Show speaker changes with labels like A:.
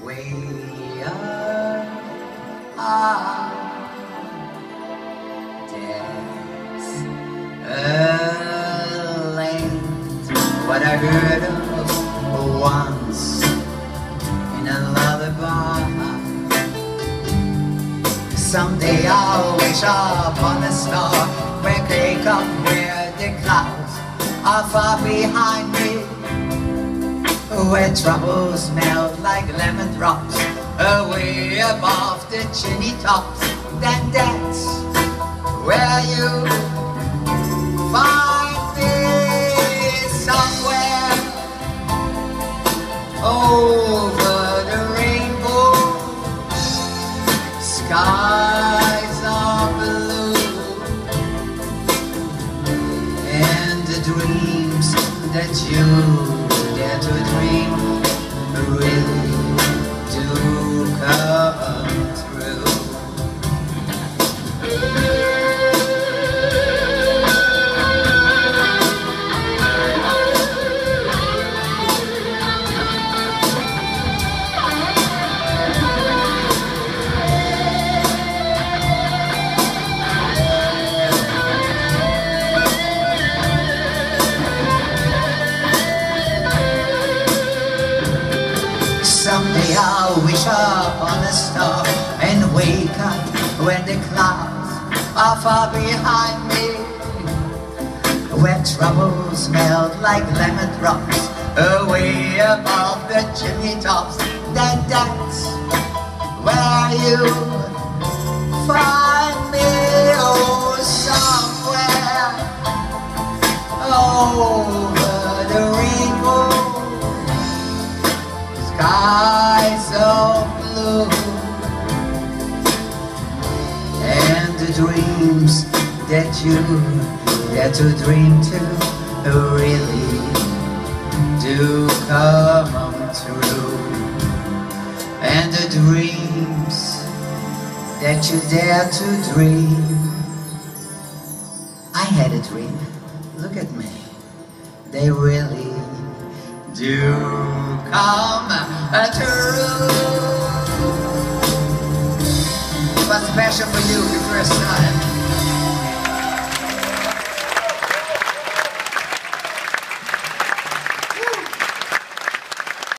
A: way up high. There's a land what I heard of once in a lullaby. Someday I'll wish upon a star where they come, where the clouds are far behind me, where troubles melt like lemon drops away above the chimney tops. Then that's where you find me, somewhere over the rainbow. Skies are blue, and the dreams that you dare to dream really do come true. Someday I'll wish upon a star and wake up when the clouds are far behind me, where troubles melt like lemon drops away above the chimney tops. Then that's where you find me, oh, somewhere over the rainbow. Skies of blue, and the dreams that you dare to dream too really do come true. And the dreams that you dare to dream, I had a dream, look at me, they really do come true. What's special for you the first time?